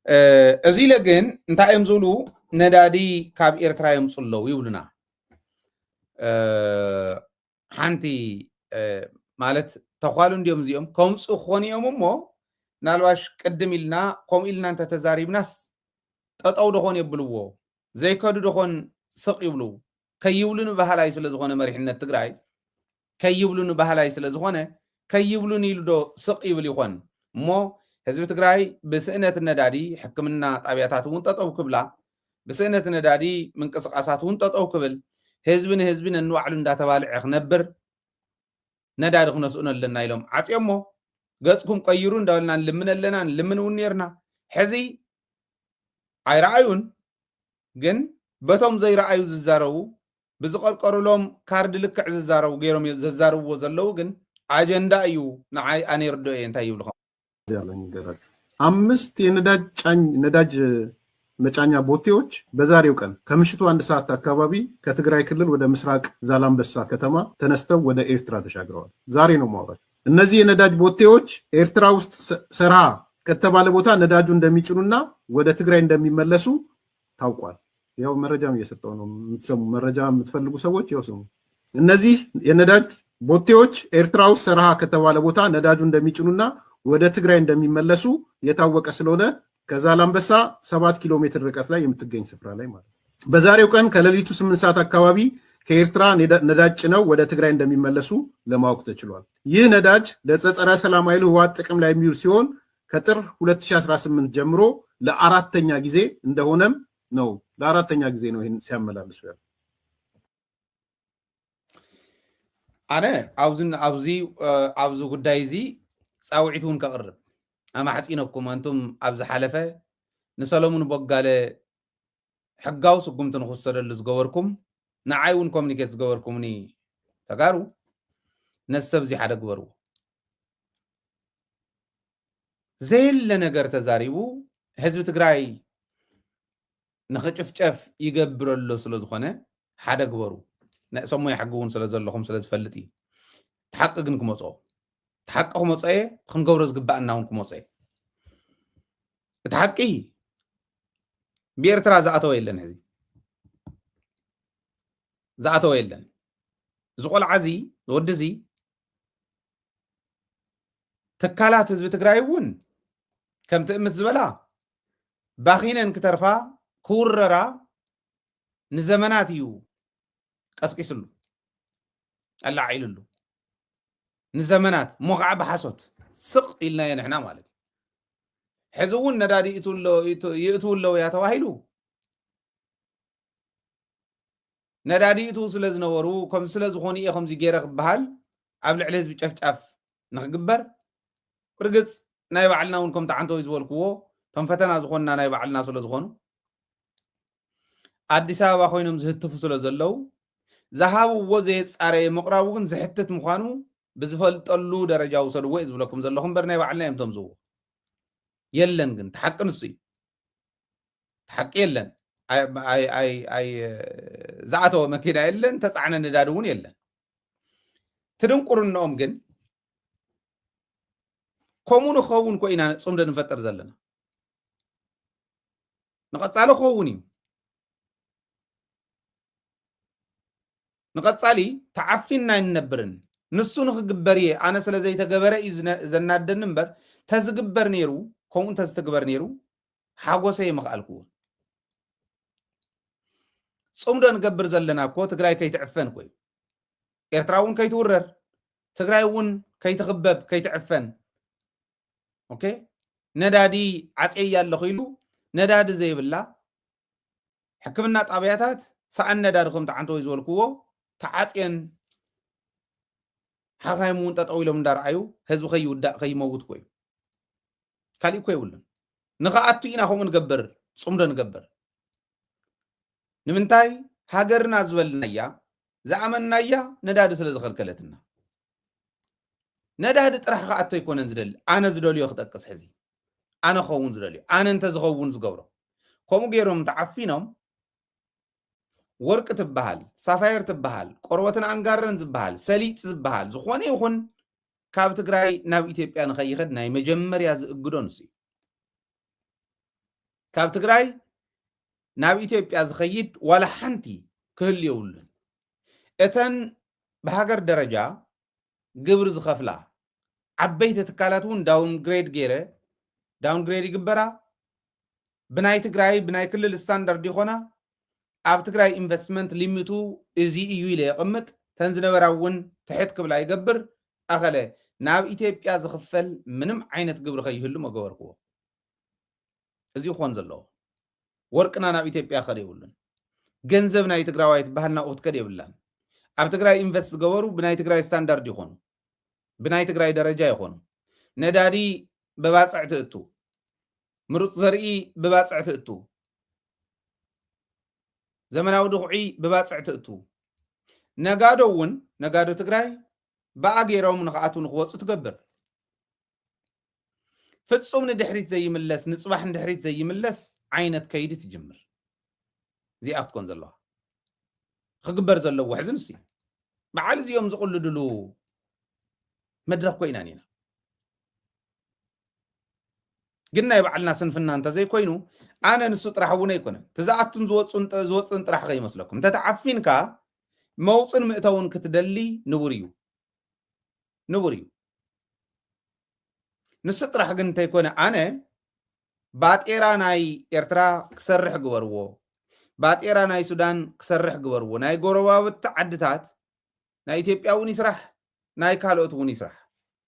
ازي لكن انت يمزلو ندادي كاب إيرترا يمصلو يولنا حانتي مالت تخوالون ديوم زيوم كومس أخواني يومو نالواش قدم إلنا كوم إلنا انت تزاريب ناس تطاو دخون يبلوو زي كادو دخون سق يبلو كي يولون بحالاي سلزخونة مريحنا التقراي كي يولون بحالاي سلزخونة كي يولون يلدو سق يبليخون مو هزب تقراي بسئنة الندادي حكمنا طابياتاتون تطاو كبلا بسئنة الندادي من قسقاساتون تطاو كبل هزبنا نوعلون داتبالع نبر ندادي خنا سؤنا لنا يلوم عطي أمو قصكم قيرون دولنا لمن ونيرنا حزي أي رأيون جن بتوم زي رأيو ززارو بزقر قرولهم كارد لك ززارو غيرهم ززارو وزلو جن أجندة أيو نعي أنا يردو ينتهيو لهم አምስት ነዳጅ መጫኛ ቦቴዎች በዛሬው ቀን ከምሽቱ 1 ሰዓት አካባቢ ከትግራይ ክልል ወደ ምስራቅ ዛላምበሳ ከተማ ተነስተው ወደ ኤርትራ ተሻግረዋል። ዛሬ ነው ማውራት። እነዚህ የነዳጅ ቦቴዎች ኤርትራ ውስጥ ሰራ ከተባለ ቦታ ነዳጁ እንደሚጭኑና ወደ ትግራይ እንደሚመለሱ ታውቋል። ያው መረጃም እየሰጠው ነው። የምትሰሙ መረጃ የምትፈልጉ ሰዎች ያው ስሙ። እነዚህ የነዳጅ ቦቴዎች ኤርትራ ውስጥ ሰራ ከተባለ ቦታ ነዳጁ እንደሚጭኑና ወደ ትግራይ እንደሚመለሱ የታወቀ ስለሆነ ከዛላምበሳ 7 ኪሎ ሜትር ርቀት ላይ የምትገኝ ስፍራ ላይ ማለት ነው። በዛሬው ቀን ከሌሊቱ 8 ሰዓት አካባቢ ከኤርትራ ነዳጅ ጭነው ወደ ትግራይ እንደሚመለሱ ለማወቅ ተችሏል። ይህ ነዳጅ ለጸረ ሰላም ኃይሉ ህወሓት ጥቅም ላይ የሚውል ሲሆን ከጥር 2018 ጀምሮ ለአራተኛ ጊዜ እንደሆነም ነው። ለአራተኛ ጊዜ ነው ይሄን ሲያመላልሱ ያለው። አነ አውዙ ጉዳይ እዚ ጻውዒቱን ከቅርብ أما حسينكم أنتم أبز حلفة نسلمون بقالة حقاو سقمت نخسر اللي زجوركم نعاون كومنيكيت زجوركم ني تقارو نسب زي حدا جورو زي اللي نجار تزاريبو حزب تجراي نخشف شف يجبر له سلز خانة حدا جورو نسمو يحقون سلز اللهم سلز فلتي تحقق إنكم مصاب تحققوا مصاية خن جورز جبأنا ونكم مصاية تحققي بيرترا زعتوا يلن هذي زعتوا يلن زقول عزي ودزي تكالات حزب تجرايون كم تأمت زبلا باخينا انكترفا كوررا نزمناتيو قسقسلو الله عيللو نزمنات مقعب حسوت سق إلنا ينحنا مالك حزون ندادي يتول له يا تواهيلو ندادي يتول سلز نورو كم سلز خوني يخم زي غيرك بحال قبل عليز بيشف نخجبر برقص نايب علنا ونكم تعنتو يزولكو تنفتنا زخوننا نايب علنا سلز خونو አዲስ አበባ ኮይኖም ዝህትፉ ስለዘለው ዘሃቡ ወዘት ጻረ መቅራቡ ግን ዝሕትት ምዃኑ ብዝፈልጠሉ ደረጃ ውሰድዎ ዝብለኩም ዘለኹም በርናይ ባዕልና እዮም ተምዝዎ የለን ግን ተሐቅንሱ ተሐቅ የለን አይ ዛዕተወ መኪና የለን ተጻዕነ ነዳዲ እውን የለን ትድንቁርናኦም ግን ከምኡ ንኸውን ኮይና ፅምዶ ንፈጥር ዘለና ንቐፃሊ ኸውን እዩ نقصالي تعفينا النبرن نسون خجبريه أنا سلزي تجبره زنادن نمبر تزجبر نيرو كون تزتجبر نيرو حاجوسي مخالكو صمدن جبر زلنا كو تجراي كي تعفن كوي إرتراون كي تورر تجرايون كي تخبب كي تعفن أوكي ندادي عتقي الله خيلو نداد زي بالله حكمنا طبيعتات سألنا داركم تعنتو يزولكو تعاتين حقايمون تطويلهم دار عيو هزو خي ودا خي موت كوي كالي كوي ولا نقاعتو ينا خو نقبر صمد نقبر نمنتاي هاجرنا زولنا زعمنا نداد سلز خلكلتنا نداد طرح قاعتو يكون نزدل انا زدل يخدقس حزي انا خون زدل انا انت زغون زغبرو كومو غيرهم تعفينهم ورق تبهال سافاير تبهال قروتن انغارن تبهال سليط تبهال زخوني يخون كاب تግራይ ናብ ኢትዮጵያ ንኸይኸድ ናይ መጀመርያ ዝእግዶን ሲ ካብ ትግራይ ናብ ኢትዮጵያ ዝኸይድ ዋላ ሓንቲ ክህል የብሉን እተን ብሃገር ደረጃ ግብሪ ዝኸፍላ ዓበይቲ ትካላት እውን ዳውንግሬድ ገይረ ዳውንግሬድ ይግበራ ብናይ ትግራይ ብናይ ክልል ስታንዳርድ ይኾና ኣብ ትግራይ ኢንቨስትመንት ሊሚቱ እዚ እዩ ኢለ ይቕምጥ ተን ዝነበራ እውን ትሕት ክብላ ይገብር ኣኸለ ናብ ኢትዮጵያ ዝኽፈል ምንም ዓይነት ግብሪ ከይህሉ መገበርክዎ እዚ ይኾን ዘለዎ ወርቅና ናብ ኢትዮጵያ ከደ ይብሉን ገንዘብ ናይ ትግራዋይት ባህልና ክትከደ ይብላን ኣብ ትግራይ ኢንቨስት ዝገበሩ ብናይ ትግራይ ስታንዳርድ ይኾኑ ብናይ ትግራይ ደረጃ ይኾኑ ነዳዲ ብባፅዕ ትእቱ ምሩፅ ዘርኢ ብባፅዕ ትእቱ ዘመናዊ ድኹዒ ብባፅዕ ትእቱ ነጋዶ እውን ነጋዶ ትግራይ ብኣገይሮም ንኽኣቱ ንኽወፁ ትገብር ፍጹም ንድሕሪት ዘይምለስ ንፅባሕ ንድሕሪት ዘይምለስ ዓይነት ከይዲ ትጅምር እዚኣ ክትኮን ዘለዋ ክግበር ዘለዎ ሕዝን እስቲ በዓል እዚኦም ዝቕልድሉ መድረኽ ኮይናን ኢና ግን ናይ ባዕልና ስንፍና እንተዘይኮይኑ ኣነ ንሱ ጥራሕ እውን ኣይኮነን ትዝኣቱን ዝወፅን ጥራሕ ከይመስለኩም እንተተዓፊንካ መውፅን ምእተውን ክትደሊ ንቡር እዩ ንሱ ጥራሕ ግን እንተይኮነ ኣነ ባጤራ ናይ ኤርትራ ክሰርሕ ግበርዎ ባጤራ ናይ ሱዳን ክሰርሕ ግበርዎ ናይ ጎረባብቲ ዓድታት ናይ ኢትዮጵያ እውን ይስራሕ ናይ ካልኦት እውን ይስራሕ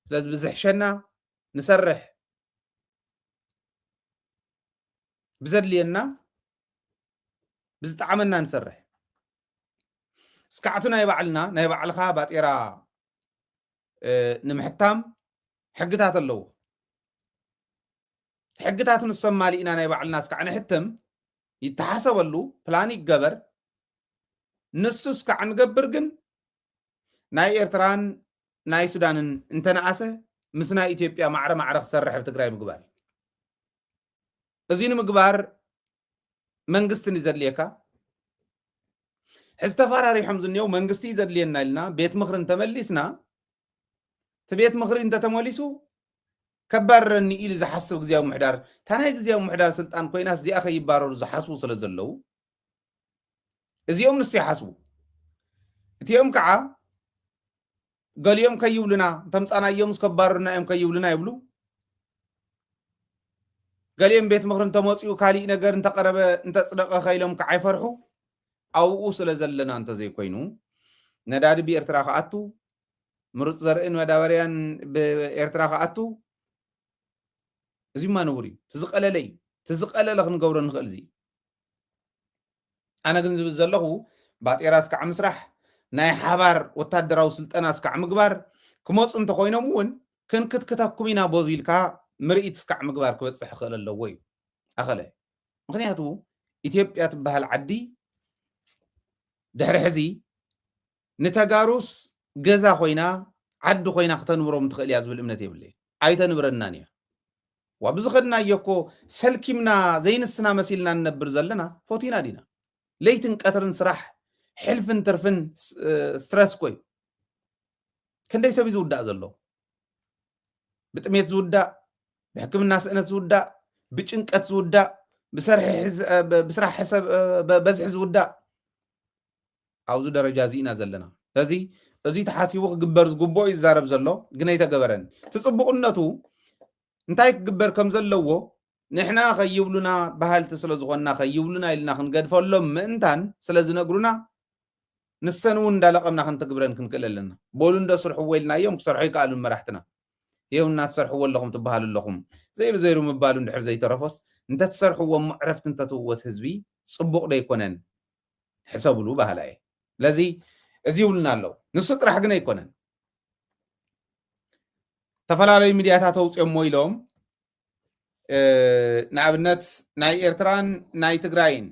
ስለዚ ብዝሕሸና ንሰርሕ ብዘድልየና ብዝጣዕመና ንሰርሕ እስካዕቱ ናይ ባዕልና ናይ ባዕልኻ ባጤራ ንምሕታም ሕግታት ኣለዎ ሕግታት ንሶም ማሊእና ናይ ባዕልና እስካዕ ንሕትም ይተሓሰበሉ ፕላን ይገበር ንሱ እስካዕ ንገብር ግን ናይ ኤርትራን ናይ ሱዳንን እንተነኣሰ ምስ ናይ ኢትዮጵያ ማዕረ ማዕረ ክሰርሕ ብትግራይ ምግባር እዚ ንምግባር መንግስቲ ንዘድልየካ ሕዚ ተፈራሪሖም ዝኒአው መንግስቲ ዘድልየና ኢልና ቤት ምክሪ እንተመሊስና እቲ ቤት ምክሪ እንተተመሊሱ ከባረኒ ኢሉ ዝሓስብ ግዜያዊ ምሕዳር እታ ናይ ግዜያዊ ምሕዳር ስልጣን ኮይናስ እዚኣ ከይባረሩ ዝሓስቡ ስለ ዘለው እዚኦም ንሱ ይሓስቡ እቲኦም ከዓ ገሊኦም ከይብሉና ተምፃናዮም እስከባረሩና እዮም ከይብሉና ይብሉ ገሊኦም ቤት ምክሪ እንተመፅኡ ካሊእ ነገር እንተቀረበ እንተፅደቀ ከኢሎም ከዓ ይፈርሑ ኣብኡ ስለ ዘለና እንተዘይኮይኑ ነዳዲ ብኤርትራ ከኣቱ ምሩፅ ዘርእን መዳበርያን ብኤርትራ ከኣቱ እዚማ ንቡር እዩ ትዝቀለለ እዩ ትዝቀለለ ክንገብሮ ንኽእል እዚ ኣነ ግን ዝብል ዘለኹ ባጤራ እስካዕ ምስራሕ ናይ ሓባር ወታደራዊ ስልጠና እስካዕ ምግባር ክመፁ እንተኮይኖም እውን ክንክትክተኩም ኢና ቦዙ ኢልካ ምርኢት እስካዕ ምግባር ክበፅሕ ክእል ኣለዎ እዩ ኣኸለ ምክንያቱ ኢትዮጵያ ትበሃል ዓዲ ድሕሪ ሕዚ ንተጋሩስ ገዛ ኮይና ዓዲ ኮይና ክተንብሮም ትኽእል እያ ዝብል እምነት የብለ ኣይተንብረናን እያ ወብዚ ኸድናዮ እኮ ሰልኪምና ዘይንስና መሲልና ንነብር ዘለና ፎቲና ዲና ለይትን ቀትርን ስራሕ ሕልፍን ትርፍን ስትረስ ኮይ ክንደይ ሰብ ዝውዳእ ዘሎ ብጥሜት ዝውዳእ ብሕክምና ስእነት ዝውዳእ ብጭንቀት ዝውዳእ ብስራሕ ሕሰብ በዝሒ ዝውዳእ ኣብዙ ደረጃ እዚ ኢና ዘለና ስለዚ እዚ ተሓሲቡ ክግበር ዝግብኦ ይዛረብ ዘሎ ግን ኣይተገበረን ትፅቡቕነቱ እንታይ ክግበር ከም ዘለዎ ንሕና ከይብሉና ባህልቲ ስለ ዝኾንና ከይብሉና ኢልና ክንገድፈሎም ምእንታን ስለ ዝነግሩና ንሰን እውን እንዳለቐምና ክንተግብረን ክንክእል ኣለና ቦሉ እንደስርሕዎ ኢልናዮም ክሰርሑ ይከኣሉን መራሕትና ይኸውና ትሰርሕዎ ኣለኹም ትበሃሉ ኣለኹም ዘይሩ ዘይሩ ምባሉ እንድሕር ዘይተረፎስ እንተትሰርሕዎ ምዕረፍቲ እንተትውወት ህዝቢ ፅቡቕ ዶ ይኮነን ሕሰብሉ ባህላ እየ ለዚ እዚ ይብሉና ኣለው ንሱ ጥራሕ ግን ኣይኮነን ተፈላለዩ ሚድያታት ኣውፅኦሞ ኢሎም ንኣብነት ናይ ኤርትራን ናይ ትግራይን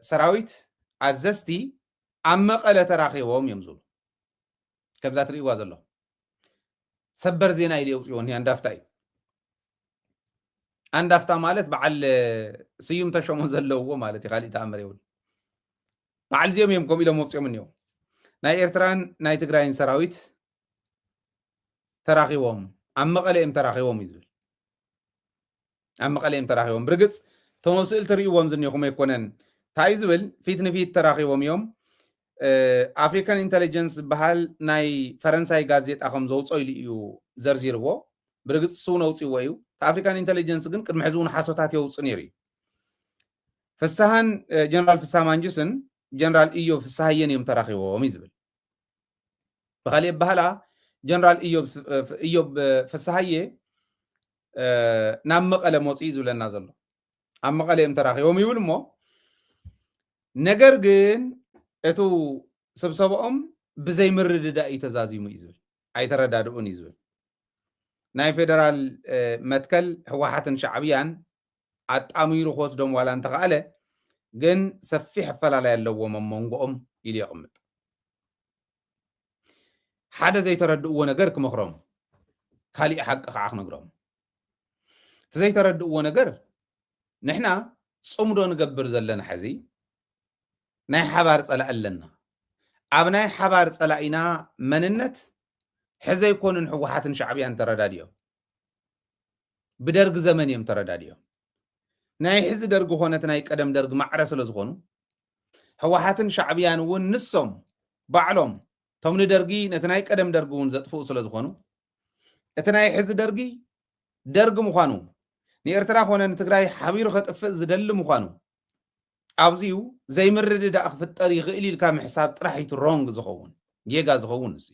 ሰራዊት ኣዘዝቲ ኣብ መቐለ ተራኺቦም እዮም ዝብሉ ከምዛ ትርእይዋ ዘሎ ሰበር ዜና ኢሉ የውፅዎን ኣንዳፍታ እዩ ኣንዳፍታ ማለት በዓል ስዩም ተሾሞ ዘለውዎ ማለት እዩ ካሊእ ተኣምር የብሉ በዓል እዚኦም እዮም ከምኡ ኢሎም ወፅኦም እኒአው ናይ ኤርትራን ናይ ትግራይን ሰራዊት ተራኺቦም ኣብ መቐለ እዮም ተራኺቦም እዩ ዝብል أما قليم تراخيهم برقص تنوصل تريوهم زنيهم يكونن تايزبل فيت نفيت تراخيهم يوم أفريكان إنتليجنس بحال ناي فرنساي غازيت أخم زوج أيليو زرزيرو برقص سونوسي ويو أفريكان إنتليجنس جن كد محزون حاسوتات يوصنيري فسهان جنرال فسام أنجسن جنرال إيو فسهين يوم تراخيهم يزبل بخلي بحالا جنرال إيوب فسهيه نام مقاله موصيز ولا نازل ام مقاله يم تراخيهم يقول مو ነገር ግን እቱ ስብሰባኦም ብዘይ ምርድዳእ ተዛዚሙ ይዝብል ኣይተረዳድኡን ይዝብል ናይ ፌደራል መትከል ህወሓትን ሻዕብያን ኣጣሚሩ ክወስዶም ዋላ እንተኻለ ግን ሰፊሕ ኣፈላላይ ኣለዎም መንጎኦም ኢሉ ይቕምጥ ሓደ ዘይተረድእዎ ነገር ክመኽሮም ካሊእ ሓቂ ከዓ ክነግሮም ዘይተረድእዎ ነገር ንሕና ጽምዶ ንገብር ዘለና ሕዚ ናይ ሓባር ጸላእ ኣለና ኣብ ናይ ሓባር ጸላኢና መንነት ሕዘይ ኮኑን ህወሓትን ሻዕብያን ተረዳድዮም ብደርግ ዘመን እዮም ተረዳድዮም ናይ ሕዚ ደርግ ኾነት ናይ ቀደም ደርግ ማዕረ ስለ ዝኾኑ ህወሓትን ሻዕብያን እውን ንሶም ባዕሎም ቶም ንደርጊ ነቲ ናይ ቀደም ደርጊ እውን ዘጥፍኡ ስለ ዝኾኑ እቲ ናይ ሕዚ ደርጊ ደርጊ ምዃኑ ንኤርትራ ኾነ ንትግራይ ሓቢሩ ከጥፍእ ዝደሊ ምዃኑ ኣብዚኡ ዘይምርድዳእ ክፍጠር ይኽእል ኢልካ ምሕሳብ ጥራሒቱ ሮንግ ዝኸውን ጌጋ ዝኸውን እሱ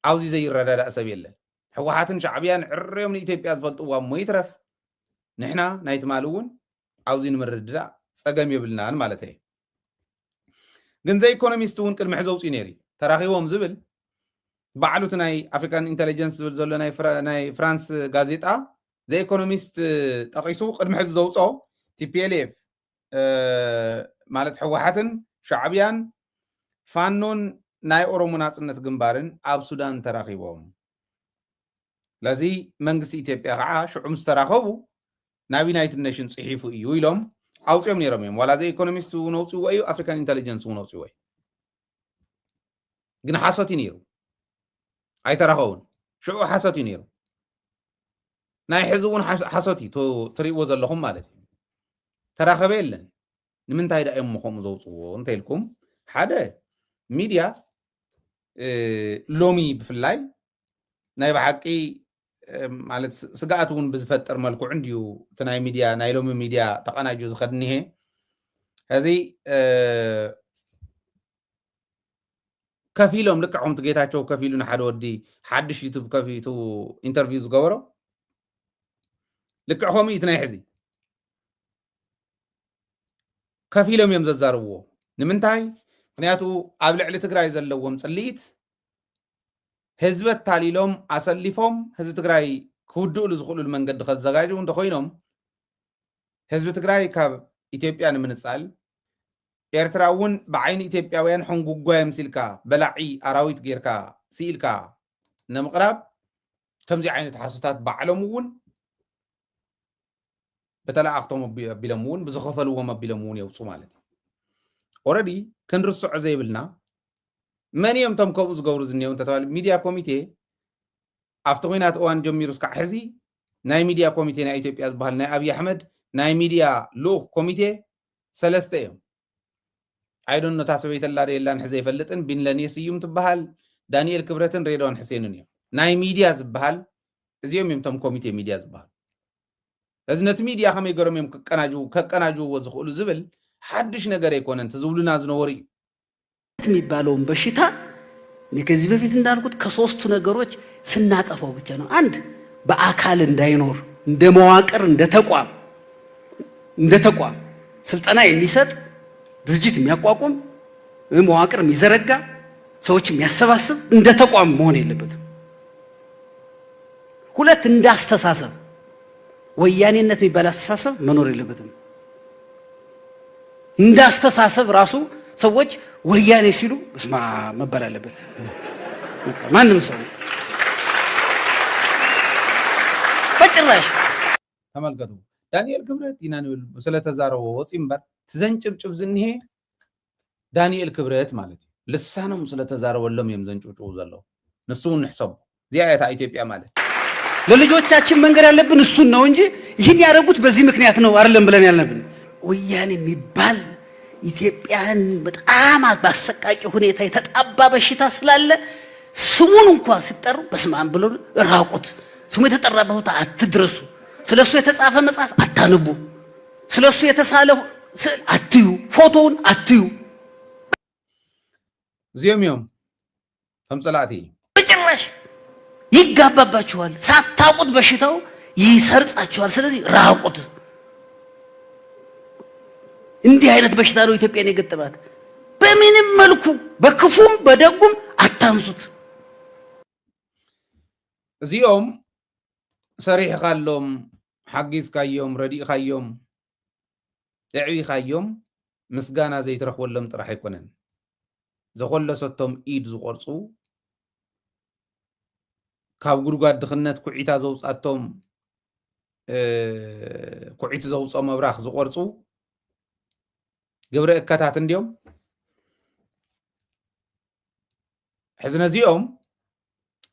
ኣብዚ ዘይረዳዳእ ሰብ የለን ህወሓትን ሻዕብያን ዕርዮም ንኢትዮጵያ ዝፈልጥዋ እሞ ይትረፍ ንሕና ናይ ትማል እውን ኣብዚ ንምርድዳእ ፀገም የብልናን ማለት እየ ግን ዘ ኢኮኖሚስት እውን ቅድሚ ሕዚ ኣውፅኡ ነይሩ ተራኺቦም ዝብል ባዕሉት ናይ ኣፍሪካን ኢንተሊጀንስ ዝብል ዘሎ ናይ ፍራንስ ጋዜጣ ዘ ኢኮኖሚስት ጠቂሱ ቅድሚ ሕዚ ዘውፅኦ ቲፒኤልኤፍ ማለት ህወሓትን ሻዕብያን ፋኖን ናይ ኦሮሞ ናጽነት ግንባርን ኣብ ሱዳን ተራኺቦም ለዚ መንግስቲ ኢትዮጵያ ከዓ ሽዑ ምስ ተራኸቡ ናብ ዩናይትድ ኔሽን ጽሒፉ እዩ ኢሎም ኣውፅኦም ነይሮም እዮም ዋላ ዘ ኢኮኖሚስት እውን ኣውፅዎ እዩ ኣፍሪካን ኢንተሊጀንስ እውን ኣውፅዎ እዩ ግን ሓሶት እዩ ነይሩ ኣይተራኸቡን ሽዑ ሓሶት እዩ ነይሩ ናይ ሕዚ እውን ሓሶት እዩ ትሪእዎ ዘለኹም ማለት እዩ ተራኸበ የለን ንምንታይ ዳ እዮም ከምኡ ዘውፅዎ እንተኢልኩም ሓደ ሚድያ ሎሚ ብፍላይ ናይ ብሓቂ ማለት ስጋኣት እውን ብዝፈጥር መልክዑ እንድዩ እቲ ናይ ሚድያ ናይ ሎሚ ሚድያ ተቐናጁ ዝኸድ እኒሄ ሕዚ ከፊሎም ልክዖም ጌታቸው ከፊሉ ንሓደ ወዲ ሓድሽ ዩቱብ ከፊቱ ኢንተርቪው ዝገበሮ ልክዕኹም እዩ እቲ ናይ ሕዚ ከፊሎም እዮም ዘዛርብዎ ንምንታይ ምክንያቱ ኣብ ልዕሊ ትግራይ ዘለዎም ጽልኢት ህዝበት ታሊሎም ኣሰሊፎም ህዝቢ ትግራይ ክውድእሉ ዝኽእሉሉ መንገዲ ከዘጋጅው እንተኮይኖም ህዝቢ ትግራይ ካብ ኢትዮጵያ ንምንጻል ኤርትራ እውን ብዓይኒ ኢትዮጵያውያን ሕንጉጓ የምሲልካ በላዒ ኣራዊት ጌርካ ሲኢልካ ንምቕራብ ከምዚ ዓይነት ሓሶታት ባዕሎም እውን በተላኣኽቶም ኣቢሎም እውን ብዝኸፈልዎም ኣቢሎም እውን የውፁ ማለት እዩ ኦረዲ ክንርስዖ ዘይብልና መን እዮም ቶም ከምኡ ዝገብሩ ዝኒሄው እንተተባለ ሚድያ ኮሚቴ ኣብቲ ኩናት እዋን ጀሚሩ እስካዕ ሕዚ ናይ ሚድያ ኮሚቴ ናይ ኢትዮጵያ ዝበሃል ናይ ኣብዪ ኣሕመድ ናይ ሚድያ ልኡኽ ኮሚቴ ሰለስተ እዮም ኣይዶን ነታ ሰበይተላ ደየላን ሕዚ ኣይፈልጥን ቢንለኒ ስዩም ትበሃል ዳንኤል ክብረትን ሬድዋን ሕሴንን እዮም ናይ ሚድያ ዝበሃል እዚኦም እዮም ቶም ኮሚቴ ሚድያ ዝበሃል እዚ ነቲ ሚድያ ከመይ ገሮም እዮም ከቀናጅውዎ ዝኽእሉ ዝብል ሓድሽ ነገር ኣይኮነን ትዝብሉና ዝነበሩ እዩ የሚባለውን በሽታ ከዚህ በፊት እንዳልኩት ከሶስቱ ነገሮች ስናጠፋው ብቻ ነው አንድ በአካል እንዳይኖር እንደ መዋቅር እንደ ተቋም ስልጠና የሚሰጥ ድርጅት የሚያቋቁም መዋቅር የሚዘረጋ ሰዎች የሚያሰባስብ እንደ ተቋም መሆን የለበትም ሁለት እንዳስተሳሰብ ወያኔነት የሚባል አስተሳሰብ መኖር የለበትም እንዳስተሳሰብ ራሱ ሰዎች ወያኔ ሲሉ በስማ መባል አለበት ማንም ሰው በጭራሽ ተመልከቱ ዳንኤል ክብረት ይናንብል ስለተዛረበ ወፂምበር ትዘንጭብጭብ ዝንሄ ዳንኤል ክብረት ማለት ልሳኖም ስለተዛረበሎም እዮም ዘንጭብጭቡ ዘለው ንሱ ንሕሰቡ ዚያታ ኢትዮጵያ ማለት ለልጆቻችን መንገር ያለብን እሱን ነው እንጂ ይህን ያደረጉት በዚህ ምክንያት ነው አይደለም ብለን ያለብን። ወያኔ የሚባል ኢትዮጵያን በጣም ባሰቃቂ ሁኔታ የተጣባ በሽታ ስላለ ስሙን እንኳን ሲጠሩ በስመ አብ ብሎ ራቁት። ስሙ የተጠራበት ቦታ አትድረሱ። ስለሱ የተጻፈ መጽሐፍ አታነቡ። ስለሱ የተሳለ ስዕል አትዩ። ፎቶውን አትዩ። ዚዮሚዮም ተምጸላቲ በጭራሽ ይጋባባችኋል። ሳታውቁት በሽታው ይሰርጻችኋል። ስለዚህ ራቁት። እንዲህ አይነት በሽታ ነው ኢትዮጵያን የገጠማት። በምንም መልኩ በክፉም በደጉም አታንሱት። እዚኦም ሰሪሕካሎም ሓጊዝካዮም ረዲእካዮም ዕዕቢኻዮም ምስጋና ዘይትረኽበሎም ጥራሕ ኣይኮነን ዘኾለሰቶም ኢድ ዝቆርፁ ካብ ጉድጓድ ድኽነት ኩዒታ ዘውፃቶም ኩዒት ዘውፆ መብራኽ ዝቆርፁ ግብረ እካታት እንዲኦም ሕዚ ነዚኦም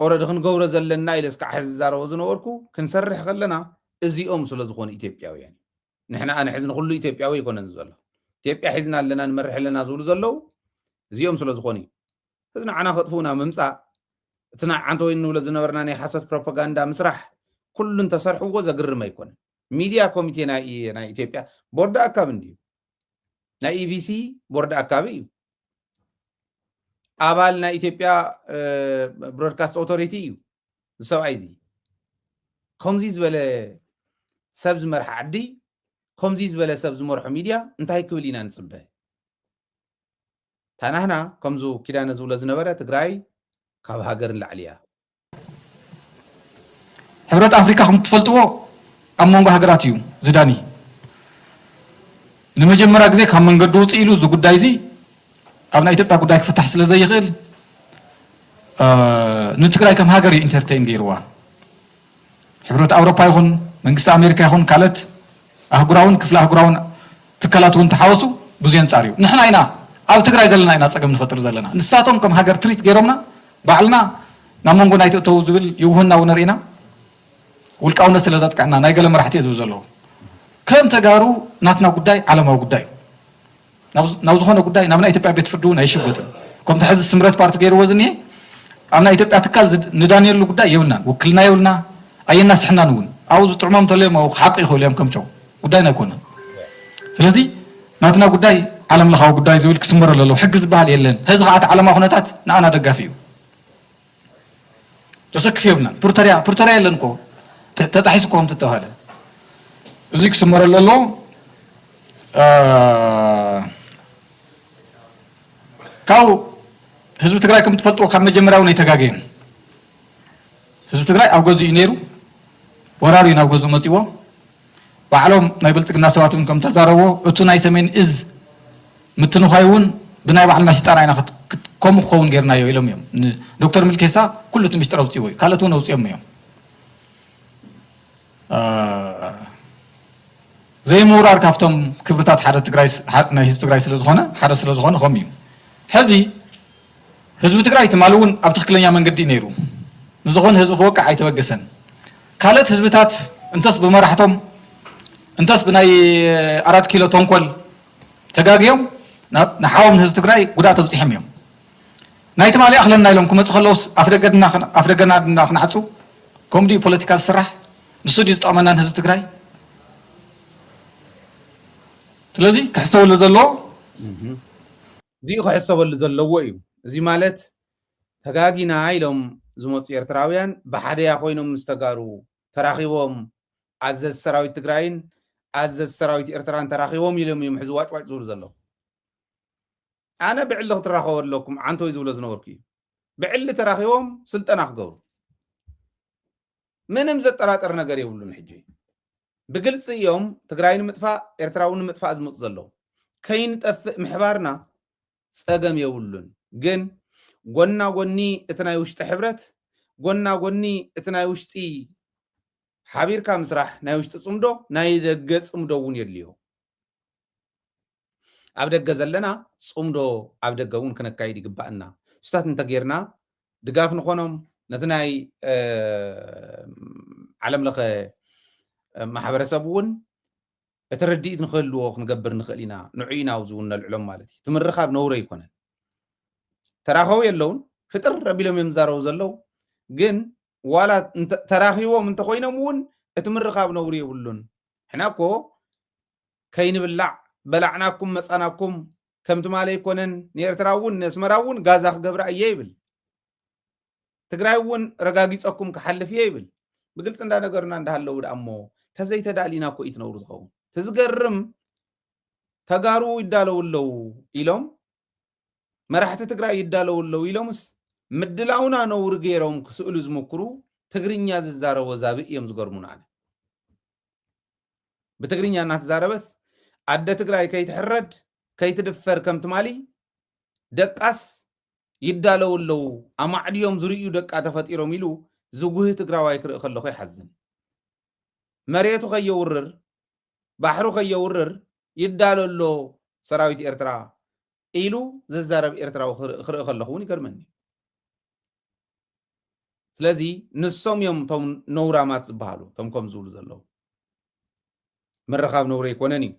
ኦረዲ ክንገብሮ ዘለና ኢለ እስካዕ ሕዚ ዝዛረቦ ዝነበርኩ ክንሰርሕ ከለና እዚኦም ስለ ዝኾኑ ኢትዮጵያውያን ንሕና ኣነ ሕዚ ንኩሉ ኢትዮጵያዊ ይኮነን ዘሎ ኢትዮጵያ ሒዝና ኣለና ንመርሕ ኣለና ዝብሉ ዘለው እዚኦም ስለ ዝኾኑ እዩ ሕዚ ንዓና ከጥፉና ምምፃእ እቲ ናይ ዓንተ ወይ ንብሎ ዝነበርና ናይ ሓሰት ፕሮፓጋንዳ ምስራሕ ኩሉ እንተሰርሕዎ ዘግርም ኣይኮነን። ሚድያ ኮሚቴ ናይ ኢትዮጵያ ቦርድ ኣካብ እንድዩ ናይ ኢቢሲ ቦርድ ኣካቢ እዩ ኣባል ናይ ኢትዮጵያ ብሮድካስት ኦቶሪቲ እዩ ዝሰብኣይ እዚ ከምዚ ዝበለ ሰብ ዝመርሐ ዓዲ ከምዚ ዝበለ ሰብ ዝመርሖ ሚድያ እንታይ ክብል ኢና ንፅበ ታናህና ከምዙ ኪዳነ ዝብሎ ዝነበረ ትግራይ ካብ ሃገር ንላዕሊ እያ ሕብረት ኣፍሪካ ከም ትፈልጥዎ ኣብ መንጎ ሃገራት እዩ ዝዳኒ ንመጀመርያ ግዜ ካብ መንገዲ ውፅእ ኢሉ እዚ ጉዳይ እዚ ኣብ ናይ ኢትዮጵያ ጉዳይ ክፍታሕ ስለ ዘይኽእል ንትግራይ ከም ሃገር እዩ ኢንተርቴይን ገይርዋ ሕብረት ኣውሮፓ ይኹን መንግስቲ ኣሜሪካ ይኹን ካልኦት ኣህጉራውን ክፍለ ኣህጉራውን ትካላት እውን ተሓወሱ ብዙ የንፃር እዩ ንሕና ኢና ኣብ ትግራይ ዘለና ኢና ፀገም ንፈጥር ዘለና ንሳቶም ከም ሃገር ትሪት ገይሮምና ባዕልና ናብ መንጎ ናይ ተእተው ዝብል ይውህና እውን ርኢና ውልቃውነት ስለ ዘጥቅዕና ናይ ገለ መራሕቲ እየ ዝብል ዘለዉ ከም ተጋሩ ናትና ጉዳይ ዓለማዊ ጉዳይ ናብ ዝኾነ ጉዳይ ናብ ናይ ኢትዮጵያ ቤት ፍርዲ እውን ኣይሽጎጥን ከምቲ ሕዚ ስምረት ፓርቲ ገይርዎ ዝኒሄ ኣብ ናይ ኢትዮጵያ ትካል ንዳንየሉ ጉዳይ የብልናን ውክልና የብልና ኣየናስሕናን እውን ኣብኡ ዝጥዕሞም ተለዮም ኣብኡ ሓቂ ይኽእሉ እዮም ከምቸው ጉዳይና ኣይኮነን ስለዚ ናትና ጉዳይ ዓለም ለኻዊ ጉዳይ ዝብል ክስመር ኣለዎ ሕጊ ዝበሃል የለን ሕዚ ከዓ እቲ ዓለማዊ ኩነታት ንኣና ደጋፊ እዩ ተሰክፍ የብልናን ፕሪቶርያ የለን እኮ ተጣሒሱ እኮ ከምቲ ተባሃለ እዚ ክስመር ኣለዎ ካብኡ ህዝቢ ትግራይ ከም ትፈልጥዎ ካብ መጀመርያ እውን ኣይተጋገየን ህዝቢ ትግራይ ኣብ ገዝኡ እዩ ነይሩ ወራሪ ናብ ገዝኡ መፂዎ ባዕሎም ናይ ብልፅግና ሰባት እውን ከም ተዛረቦ እቲ ናይ ሰሜን እዝ ምትንኻይ እውን ብናይ ባዕልና ሽጣና ኢና ከምኡ ክኸውን ጌርናዮ ኢሎም እዮም ዶክተር ሚልኬሳ ኩሉ እቲ ምስጢር ኣውፅዎ እዩ ካልኦት እውን ኣውፅኦም እዮም ዘይምውራር ካብቶም ክብርታት ሓደ ትግራይ ናይ ህዝቢ ትግራይ ስለዝኾነ ሓደ ስለዝኾነ ከም እዩ ሕዚ ህዝቢ ትግራይ ትማል እውን ኣብ ትክክለኛ መንገዲ ነይሩ ንዝኾነ ህዝቢ ክወቅዕ ኣይተበገሰን ካልኦት ህዝብታት እንተስ ብመራሕቶም እንተስ ብናይ 4 ኪሎ ተንኮል ተጋግዮም ንሓዎም ህዝቢ ትግራይ ጉድኣት ኣብፂሖም እዮም ናይ ትማሊ ኣኽለና ኢሎም ክመፁ ከለውስ ኣፍ ደገና ክንዓፁ ከምኡ ድዩ ፖለቲካ ዝስራሕ ንሱ ድዩ ዝጠቕመናን ህዝቢ ትግራይ ስለዚ ክሕሰበሉ ዘለዎ እዚኡ ክሕሰበሉ ዘለዎ እዩ እዚ ማለት ተጋጊና ኢሎም ዝመፁ ኤርትራውያን ብሓደያ ኮይኖም ምስ ተጋሩ ተራኺቦም ኣዘዝ ሰራዊት ትግራይን ኣዘዝ ሰራዊት ኤርትራን ተራኺቦም ኢሎም እዮም ሕዚ ዋጭዋጭ ዝብሉ ዘለዉ ኣነ ብዕሊ ክትራኸቡ ኣለኩም ዓንተ ወይ ዝብሎ ዝነበርኩ እዩ ብዕሊ ተራኺቦም ስልጠና ክገብሩ ምንም ዘጠራጠር ነገር የብሉን ሕጂ ብግልፂ እዮም ትግራይ ንምጥፋእ ኤርትራዊ ንምጥፋእ ዝመፁ ዘለዉ ከይንጠፍእ ምሕባርና ፀገም የብሉን ግን ጎና ጎኒ እቲ ናይ ውሽጢ ሕብረት ጎና ጎኒ እቲ ናይ ውሽጢ ሓቢርካ ምስራሕ ናይ ውሽጢ ፅምዶ ናይ ደገ ፅምዶ እውን የድልዮ ኣብ ደገ ዘለና ፅምዶ ኣብ ደገ እውን ክነካይድ ይግባአና ስታት እንተጌርና ድጋፍ ንኾኖም نتناي عالم لخ ማሕበረሰብ እውን እቲ ረዲኢት ንኽህልዎ ክንገብር ንኽእል ኢና ንዑይና ኣብዝውን ነልዕሎም ማለት እዩ ትምርኻብ ነውሮ ይኮነን ተራኸቡ የለውን ፍጥር ረቢሎም እዮም ዝዛረቡ ዘለው ግን ዋላ ተራኺቦም እንተኮይኖም እውን እቲ ምርኻብ ነውሪ የብሉን ሕና እኮ ከይንብላዕ በላዕናኩም መፃናኩም ከምቲ ማለ ይኮነን ንኤርትራ እውን ንኣስመራ እውን ጋዛ ክገብራ እየ ይብል ትግራይ እውን ረጋጊፀኩም ክሓልፍ እየ ይብል ብግልፂ እንዳነገሩና እንዳሃለው ዳ እሞ ተዘይተዳሊና እኮ ይትነብሩ ዝኸውን ትዝገርም ተጋሩ ይዳለውለው ኢሎም መራሕቲ ትግራይ ይዳለውለው ኢሎምስ ምድላውና ነውሪ ገይሮም ክስእሉ ዝሞክሩ ትግርኛ ዝዛረቦ ዛብእ እዮም ዝገርሙና ብትግርኛ እናተዛረበስ ኣደ ትግራይ ከይትሕረድ ከይትድፈር ከም ትማሊ ደቃስ ይዳለውለው ኣማዕድዮም ዝርዩ ደቃ ተፈጢሮም ኢሉ ዝጉህ ትግራዋይ ክርኢ ከለኹ ይሓዝን መሬቱ ከየውርር ባሕሩ ከየውርር ይዳለሎ ሰራዊት ኤርትራ ኢሉ ዝዛረብ ኤርትራዊ ክርኢ ከለኹ እውን ይገርመኒ ስለዚ ንሶም እዮም ቶም ነውራማት ዝበሃሉ ቶም ከም ዝብሉ ዘለው ምርኻብ ነውሪ ኣይኮነን እዩ